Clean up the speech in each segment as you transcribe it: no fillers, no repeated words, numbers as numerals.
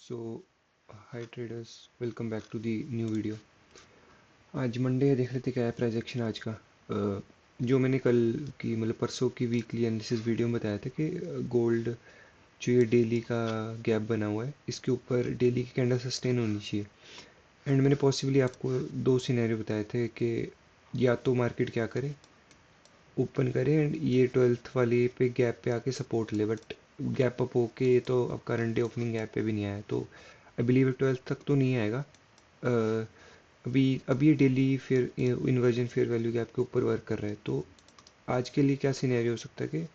So hi traders, welcome back to the new video. आज Monday है, देख रहे थे क्या है प्राइस एक्शन आज का। जो मैंने कल की मतलब परसों की वीकली एनालिसिस वीडियो में बताया था कि गोल्ड जो ये डेली का गैप बना हुआ है, इसके ऊपर डेली की कैंडल सस्टेन होनी चाहिए। एंड मैंने पॉसिबली आपको दो सिनेरियो बताए थे कि या तो मार्केट क्या करे, ओपन करे एंड ये 12th वाले पे गैप पे आके सपोर्ट ले, बट गैप अप होके ये तो अब करंट डे ओपनिंग गैप पे भी नहीं आया, तो आई बिलीव 12th तक तो नहीं आएगा। अभी अभी ये डेली फिर इन्वर्जन फेयर वैल्यू गैप के ऊपर वर्क कर रहा है। तो आज के लिए क्या सिनेरियो हो सकता है कि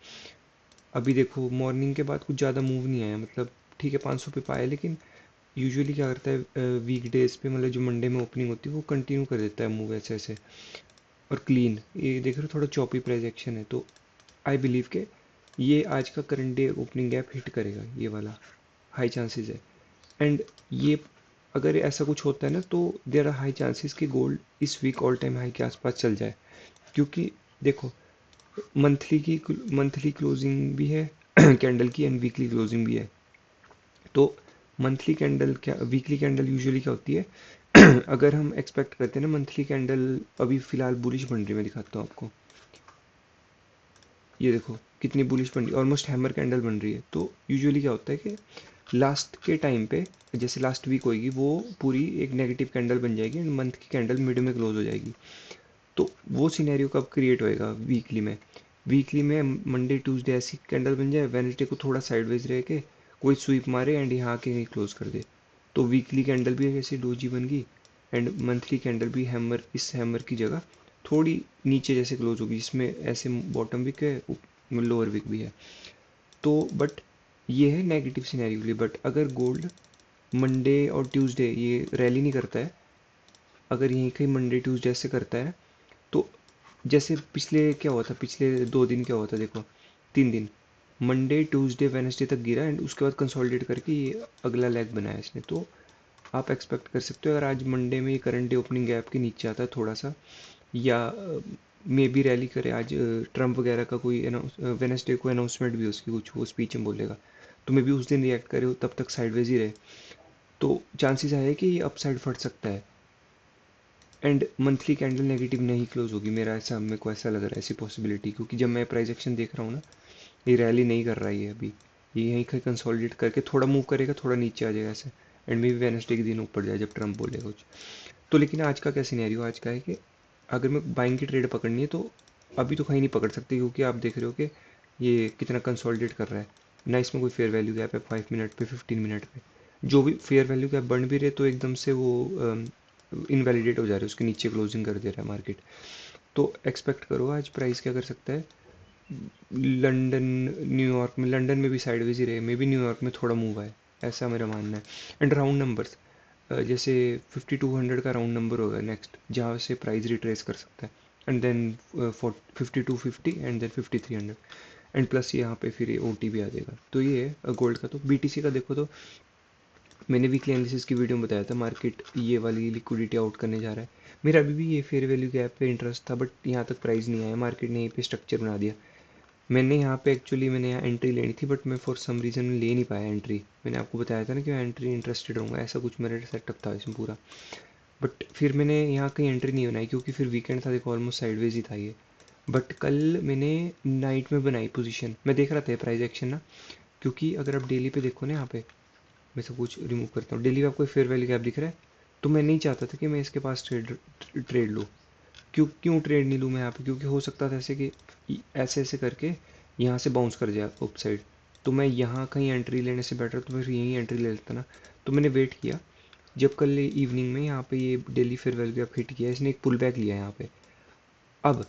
अभी देखो मॉर्निंग के बाद कुछ ज़्यादा मूव नहीं आया, मतलब ठीक है 500 पे पाया, लेकिन यूजुअली क्या करता है वीक डेज पे, मतलब जो मंडे में ओपनिंग होती है वो कंटिन्यू कर देता है मूव ऐसे ऐसे और क्लीन। ये देख रहे हो थोड़ा चॉपी प्राइस एक्शन है, तो आई बिलीव के ये आज का current day opening gap hit करेगा, ये वाला हाई चांसेस है। एंड ये अगर ऐसा कुछ होता है ना, तो देर आर हाई चांसेस कि गोल्ड इस वीक ऑल टाइम हाई के आसपास चल जाए, क्योंकि देखो मंथली क्लोजिंग भी है कैंडल की, एंड वीकली क्लोजिंग भी है। तो मंथली कैंडल क्या, वीकली कैंडल यूजुअली क्या होती है अगर हम एक्सपेक्ट करते हैं ना मंथली कैंडल, अभी फिलहाल बुलिश बन रही है, मैं दिखाता हूँ आपको। ये देखो कितनी बुलिश बन रही है, ऑलमोस्ट हैमर कैंडल बन रही है। तो यूजुअली क्या होता है कि लास्ट के टाइम पे, जैसे लास्ट वीक होगी, वो पूरी एक नेगेटिव कैंडल बन जाएगी एंड मंथ की कैंडल मिड में क्लोज हो जाएगी। तो वो सिनेरियो कब क्रिएट होएगा, वीकली में मंडे ट्यूसडे ऐसी कैंडल बन जाए, वेनसडे को थोड़ा साइडवेज रह के कोई स्वीप मारे एंड यहाँ के नहीं क्लोज कर दे, तो वीकली कैंडल भी ऐसी डोजी बन गई एंड मंथली कैंडल भी हैमर, इस हैमर की जगह थोड़ी नीचे जैसे क्लोज होगी, जिसमें ऐसे बॉटम विक है, लोअर विक भी है। तो बट ये है नेगेटिव सिनेरियो के लिए। बट अगर गोल्ड मंडे और ट्यूसडे ये रैली नहीं करता है, अगर यहीं कहीं मंडे ट्यूसडे ऐसे करता है, तो जैसे पिछले क्या हुआ था, पिछले 2 दिन क्या हुआ था देखो, 3 दिन, मंडे ट्यूसडे वेनसडे तक गिरा एंड उसके बाद कंसोलिडेट करके ये अगला लेग बनाया इसने। तो आप एक्सपेक्ट कर सकते हो अगर आज मंडे में ये करंट डे ओपनिंग गैप के नीचे आता है थोड़ा सा, या मे बी रैली करे आज, ट्रम्प वगैरह का कोई वेनसडे को अनाउंसमेंट भी हो उसकी, कुछ वो स्पीच में बोलेगा, तो मे बी उस दिन रिएक्ट करे, तब तक साइडवेज ही रहे, तो चांसेस है कि ये अपसाइड फट सकता है एंड मंथली कैंडल नेगेटिव नहीं क्लोज होगी। मेरा ऐसा, मेरे को ऐसा लग रहा है ऐसी पॉसिबिलिटी, क्योंकि जब मैं प्राइस एक्शन देख रहा हूँ ना, ये रैली नहीं कर रहा है ये अभी, ये यहीं कहीं कंसोलिडेट करके थोड़ा मूव करेगा, थोड़ा नीचे आ जाएगा ऐसे, एंड मे बी वेनसडे के दिन ऊपर जाए जब ट्रम्प बोलेगा कुछ। तो लेकिन आज का क्या सिनेरियो आज का है कि अगर मैं बाइंग की ट्रेड पकड़नी है, तो अभी तो कहीं नहीं पकड़ सकती, क्योंकि आप देख रहे हो कि ये कितना कंसोलिडेट कर रहा है ना, इसमें कोई फेयर वैल्यू गैप है 5 मिनट पे, 15 मिनट पे, जो भी फेयर वैल्यू गैप बन भी रहे तो एकदम से वो इनवैलिडेट हो जा रहे हैं, उसके नीचे क्लोजिंग कर दे रहा है मार्केट। तो एक्सपेक्ट करो आज प्राइस क्या कर सकता है, लंदन न्यूयॉर्क में, लंदन में भी साइडवेज ही रहे, मे बी न्यूयॉर्क में थोड़ा मूव आए, ऐसा मेरा मानना है। एंड राउंड नंबर्स, जैसे 5200 का राउंड नंबर होगा नेक्स्ट, जहाँ से प्राइस रिट्रेस कर सकता है, and then 5250 and then 5300, and plus यहाँ पे फिर ओ टी भी आ जाएगा। तो ये है गोल्ड का। तो बी टी सी का देखो, तो मैंने वीकली एनालिसिस की वीडियो में बताया था मार्केट ये वाली लिक्विडिटी आउट करने जा रहा है। मेरा अभी भी ये फेयर वैल्यू गैप पे इंटरेस्ट था, बट यहाँ तक प्राइस नहीं आया, मार्केट ने यहीं पे स्ट्रक्चर बना दिया। मैंने यहाँ पे एक्चुअली मैंने यहाँ एंट्री लेनी थी, बट मैं फॉर सम रीज़न ले नहीं पाया एंट्री। मैंने आपको बताया था ना कि मैं एंट्री इंटरेस्टेड रहूँगा, ऐसा कुछ मेरा सेटअप था इसमें पूरा। बट फिर मैंने यहाँ कहीं एंट्री नहीं बनाई, क्योंकि फिर वीकेंड था, देखो ऑलमोस्ट साइडवेज ही था ये। बट कल मैंने नाइट में बनाई पोजीशन, मैं देख रहा था प्राइस एक्शन ना, क्योंकि अगर आप डेली पे देखो ना, यहाँ पे मैं सब कुछ रिमूव करता हूँ, डेली पे आपको फेयर वैल्यू गैप दिख रहा है, तो मैं नहीं चाहता था कि मैं इसके पास ट्रेड ट्रेड लूँ। क्यों ट्रेड नहीं लूँ मैं यहाँ पे, क्योंकि हो सकता था ऐसे कि ऐसे ऐसे करके यहाँ से बाउंस कर जाए अप साइड, तो मैं यहाँ कहीं एंट्री लेने से बेटर तो मैं फिर यहीं एंट्री ले लेता ना। तो मैंने वेट किया, जब कल इवनिंग में यहाँ पे ये daily fair value gap hit किया, इसने एक पुल बैक लिया यहाँ पे। अब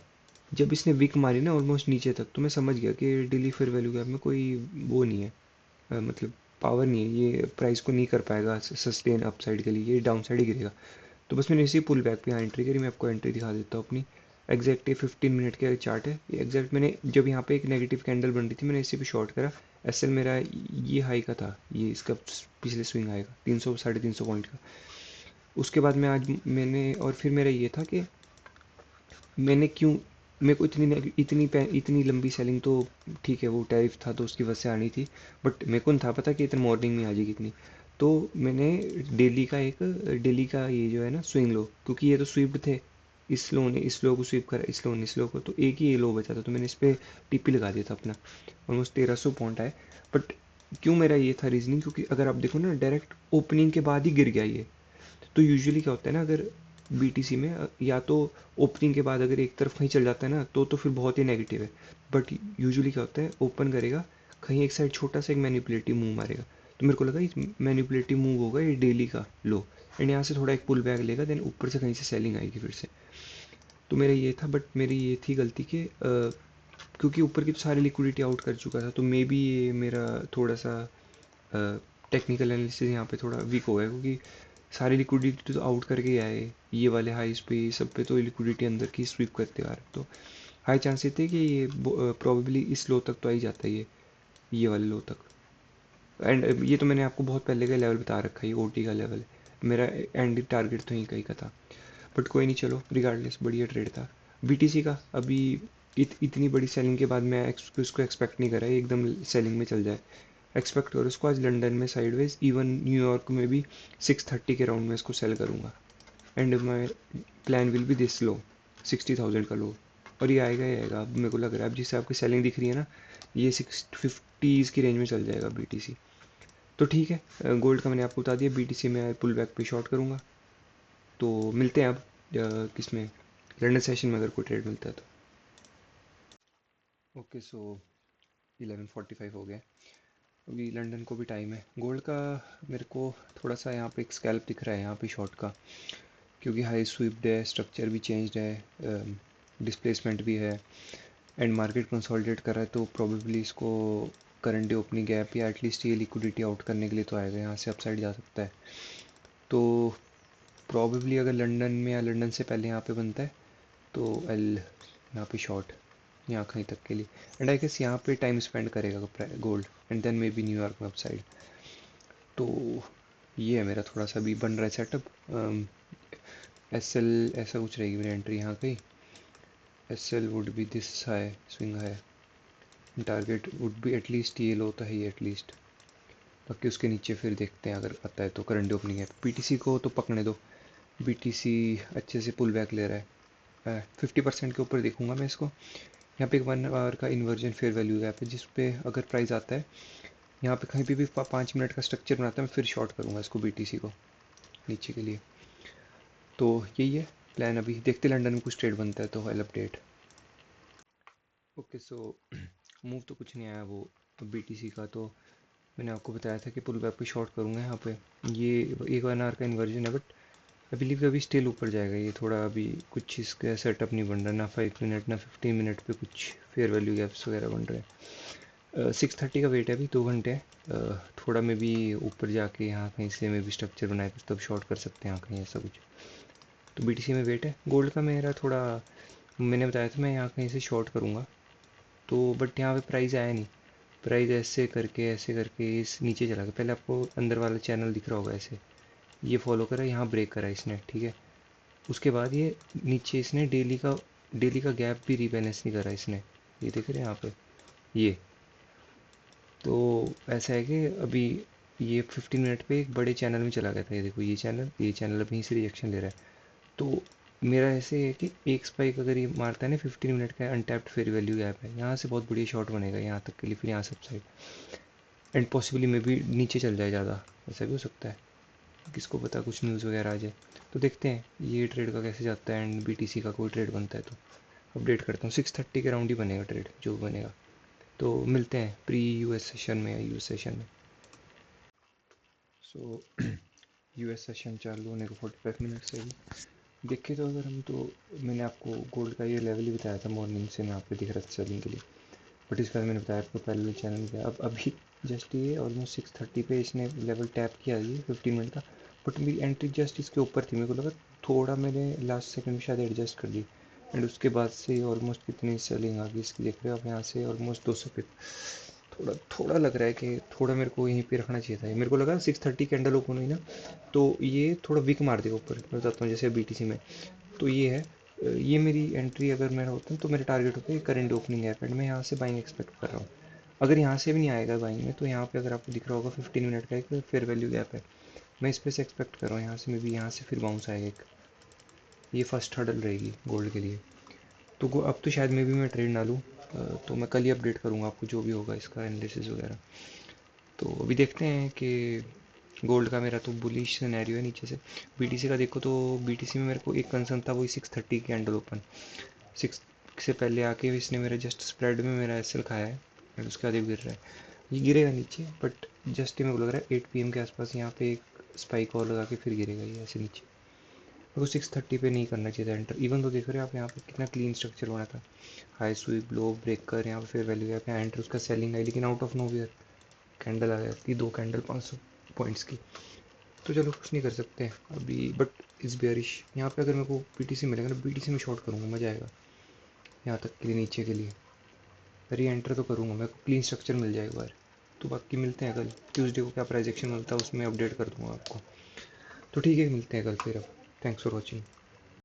जब इसने विक मारी ना ऑलमोस्ट नीचे तक, तो मैं समझ गया कि डेली फेयर वैल्यू गैप में कोई वो नहीं है, मतलब पावर नहीं है, ये प्राइस को नहीं कर पाएगा सस्टेन अपसाइड के लिए, ये डाउन साइड ही गिरेगा। तो बस मैंने इसी पुल बैक पे यहाँ एंट्री करी। मैं आपको एंट्री दिखा देता हूँ अपनी, एग्जैक्ट ये 15 मिनट का चार्ट है ये एग्जैक्ट। मैंने जब यहाँ पे एक नेगेटिव कैंडल बन रही थी, मैंने इसी पे शॉर्ट करा। एसएल मेरा ये हाई का था, ये इसका पिछले स्विंग हाई का 300 350 पॉइंट का। उसके बाद मैं आज मैंने, और फिर मेरा ये था कि मैंने क्यों, मेरे को इतनी लंबी सेलिंग तो ठीक है, वो टैरिफ था तो उसकी वजह से आनी थी, बट मेरे को नहीं था पता कि इतने मॉर्निंग में आ जाएगी इतनी। तो मैंने डेली का ये जो है ना स्विंग लो, क्योंकि ये तो स्विफ्ट थे, इस लो ने इस लो को स्वीप करा, इस लो ने इस लो को, तो एक ही ये लो बचा था, तो मैंने इस पर टीपी लगा दिया था अपना, ऑलमोस्ट 1300 पॉइंट आए। बट क्यों मेरा ये था रीजनिंग, क्योंकि अगर आप देखो ना डायरेक्ट ओपनिंग के बाद ही गिर गया ये। तो यूजुअली क्या होता है ना, अगर बीटीसी में या तो ओपनिंग के बाद अगर एक तरफ कहीं चल जाता है ना, तो फिर बहुत ही नेगेटिव है। बट यूजुअली क्या होता है, ओपन करेगा कहीं एक साइड, छोटा सा एक मैनिपुलेटिव मूव मारेगा। तो मेरे को लगा ये मैनिपुलेटिव मूव होगा, ये डेली का लो, एंड यहाँ से थोड़ा एक पुल बैक लेगा, देन ऊपर से कहीं से सेलिंग आएगी फिर से। तो मेरा ये था, बट मेरी ये थी गलती कि क्योंकि ऊपर की तो सारी लिक्विडिटी आउट कर चुका था, तो मे बी ये मेरा थोड़ा सा टेक्निकल एनालिसिस यहाँ पे थोड़ा वीक हो गया, क्योंकि सारी लिक्विडिटी तो आउट करके ही आए, ये वाले हाइस पे ये सब पे तो लिक्विडिटी अंदर की स्वीप करते आ रहे, तो हाई चांसेस थे कि ये प्रोबेबली इस लो तक तो आ ही जाता है, ये वाले लो तक। एंड ये तो मैंने आपको बहुत पहले का लेवल बता रखा है, ये ओटी का लेवल है मेरा, एंड टारगेट तो यहीं कहीं का था। बट कोई नहीं, चलो रिगार्डलेस बढ़िया ट्रेड था। बीटीसी का अभी इतनी बड़ी सेलिंग के बाद मैं उसको एक्सपेक्ट नहीं कर रहा है एकदम सेलिंग में चल जाए। एक्सपेक्ट करो इसको आज लंदन में साइडवेज, इवन न्यूयॉर्क में भी 630 के राउंड में इसको सेल करूँगा, and my plan will be this लो, 60,000 का लो। और ये आएगा ही आएगा, अब मेरे को लग रहा है, अब जिससे आपकी सेलिंग दिख रही है ना, ये 650 की रेंज में चल जाएगा बीटीसी। तो ठीक है, गोल्ड का मैंने आपको बता दिया, बीटीसी में पुल बैक पे शॉर्ट करूँगा। तो मिलते हैं अब किस में, लंदन सेशन में अगर कोई ट्रेड मिलता है तो। ओके, सो 11:45 हो गया, अभी लंदन को भी टाइम है। गोल्ड का मेरे को थोड़ा सा यहाँ पे एक स्कैल्प दिख रहा है यहाँ पे शॉर्ट का, क्योंकि हाई स्विप्ड है, स्ट्रक्चर भी चेंज्ड है, डिस्प्लेसमेंट भी है, एंड मार्केट कंसोलिडेट कर रहा है, तो प्रोबेबली इसको करंट डे ओपनिंग गैप या एटलीस्ट ये लिक्विडिटी आउट करने के लिए तो आएगा, यहाँ से अपसाइड जा सकता है। तो प्रोबेबली अगर लंदन में या लंदन से पहले यहाँ पे बनता है, तो एल यहाँ पे शॉर्ट, यहाँ कहीं तक के लिए, एंड आई गेस यहाँ पे टाइम स्पेंड करेगा gold, and then maybe New York में अपसाइड। तो ये है मेरा थोड़ा सा भी बन रहा है सेटअप। एस एल ऐसा कुछ रहेगी मेरी एंट्री यहाँ कहीं, S L would be this high, swing high, target would be at least ये लो तो है ही एटलीस्ट, बाकी उसके नीचे फिर देखते हैं अगर आता है तो करंट ओपनिंग है। पीटीसी को तो पकड़ने दो, बीटीसी अच्छे से पुल बैक ले रहा है, 50% के ऊपर देखूंगा मैं इसको। यहाँ पे एक 1 आवर का इन्वर्जन फेयर वैल्यू गैप है, जिस पे अगर प्राइस आता है यहाँ पे कहीं पे भी 5 मिनट का स्ट्रक्चर बनाता है, मैं फिर शॉर्ट करूँगा इसको बीटीसी को नीचे के लिए। तो यही है प्लान, अभी देखते लंदन में कुछ ट्रेड बनता है तो I update. Okay, so move तो कुछ नहीं आया वो बीटीसी का, तो मैंने आपको बताया था कि पुल बैक पे शॉर्ट करूँगा यहाँ पे। ये एक 1 आवर का इन्वर्जन है, बट आई बिलीव अभी स्टिल ऊपर जाएगा ये थोड़ा, अभी कुछ इसका सेटअप नहीं बन रहा, ना 5 मिनट ना 15 मिनट पे कुछ फेयर वैल्यू गैप्स वगैरह बन रहे हैं। 6:30 का वेट है, अभी 2 घंटे है, थोड़ा में भी ऊपर जाके यहाँ कहीं से में भी स्ट्रक्चर बनाए तब शॉर्ट कर सकते हैं यहाँ कहीं, ऐसा कुछ। तो बीटीसी में वेट है। गोल्ड का मेरा थोड़ा, मैंने बताया था मैं यहाँ कहीं से शॉर्ट करूँगा, तो बट यहाँ पे प्राइस आया नहीं, प्राइस ऐसे करके इस नीचे चला गया। पहले आपको अंदर वाला चैनल दिख रहा होगा ऐसे, ये फॉलो करा, यहाँ ब्रेक करा इसने, ठीक है। उसके बाद ये नीचे इसने डेली का गैप भी रीबैलेंस नहीं करा इसने, ये देख रहे हैं यहाँ पे ये। तो ऐसा है कि अभी ये 15 मिनट पे एक बड़े चैनल में चला गया था, ये देखो ये चैनल अभी से रिएक्शन ले रहा है। तो मेरा ऐसे है कि एक स्पाइक अगर ये मारता है ना, 15 मिनट का अनटैप्ड फेयर वैल्यू गैप है, यहाँ से बहुत बढ़िया शॉट बनेगा यहाँ तक के लिए, फिर यहाँ से अपसाइड, एंड पॉसिबली में भी नीचे चल जाए ज़्यादा, ऐसा भी हो सकता है, किसको पता कुछ न्यूज़ वगैरह आ जाए। तो देखते हैं ये ट्रेड का कैसे जाता है, एंड बीटीसी का कोई ट्रेड बनता है तो अपडेट करता हूँ। 6:30 के राउंड ही बनेगा ट्रेड जो बनेगा। तो मिलते हैं प्री यूएस सेशन में या यूएस सेशन में। सो यूएस सेशन चालू होने को 45 मिनट से ही देखे, तो अगर हम तो, मैंने आपको गोल्ड का ये लेवल ही बताया था मॉर्निंग से, मैं आपको दिख रहा था सेलिंग के लिए, बट इसका मैंने बताया आपको पहले चैनल पे, अब अभी जस्ट ये ऑलमोस्ट 6:30 पे इसने लेवल टैप किया ये 15 मिनट का, बट मेरी एंट्री जस्ट इसके ऊपर थी, मेरे को लगा थोड़ा मैंने लास्ट सेकंड में शायद एडजस्ट कर ली, एंड उसके बाद से ऑलमोस्ट कितनी सेलिंग आ गई इसकी, देख रहे हो आप यहाँ से ऑलमोस्ट 200 पिप। थोड़ा थोड़ा लग रहा है कि थोड़ा मेरे को यहीं पे रखना चाहिए था, मेरे को लगा 6:30 कैंडल ओपन हुई ना, तो ये थोड़ा वीक मार देगा ऊपर, मैं बताता हूँ जैसे बीटीसी में। तो ये है, ये मेरी एंट्री अगर मेरा होता है तो मेरा टारगेट होता है करंट ओपनिंग है, एंड मैं यहाँ से बाइंग एक्सपेक्ट कर रहा हूँ। अगर यहाँ से भी नहीं आएगा बाइंग में, तो यहाँ पे अगर आपको दिख रहा होगा 15 मिनट का एक फेयर वैल्यू गैप है, मैं इस पे से एक्सपेक्ट कर रहा हूँ यहाँ से, मे भी यहाँ से फिर बाउंस आएगा एक, ये फर्स्ट हर्डल रहेगी गोल्ड के लिए। तो अब तो शायद मे भी मैं ट्रेड ना लूँ, तो मैं कल ही अपडेट करूँगा आपको जो भी होगा इसका एनालिसिस वगैरह। तो अभी देखते हैं कि गोल्ड का मेरा तो बुलिश सिनेरियो है नीचे से। बीटीसी का देखो तो बीटीसी में मेरे को एक कंसर्न था, वही 630 कैंडल ओपन, 6 से पहले आके इसने मेरा जस्ट स्प्रेड में मेरा एसएल खाया है, एंड उसके बाद गिर रहा है, ये गिरेगा नीचे, बट जस्ट ही मेरे को लग रहा है 8 PM के आसपास यहाँ पे एक स्पाइक और लगा के फिर गिरेगा ये ऐसे नीचे। मेरे को 630 पे नहीं करना चाहिए था एंटर, इवन तो देख रहे हो आप यहाँ पे कितना क्लीन स्ट्रक्चर बना था, हाई स्वीप लो ब्रेकर, यहाँ पे फिर वैल्यू गैप, यहाँ एंटर उसका सेलिंग आई, लेकिन out of nowhere candle आ जाती, 2 कैंडल 500 पॉइंट्स की। तो चलो कुछ नहीं कर सकते अभी, बट इस बेयरिश यहाँ पे अगर मेरे को पीटीसी मिलेगा ना, पीटीसी में शॉर्ट करूँगा, मज़ा आएगा यहाँ तक के लिए, नीचे के लिए री एंटर तो करूँगा, मेरे को क्लीन स्ट्रक्चर मिल जाएगा एक बार। तो बाकी मिलते हैं कल ट्यूसडे को, क्या प्राइजेक्शन मिलता है उसमें अपडेट कर दूँगा आपको। तो ठीक है, मिलते हैं कल फिर, अब थैंक्स फॉर वॉचिंग।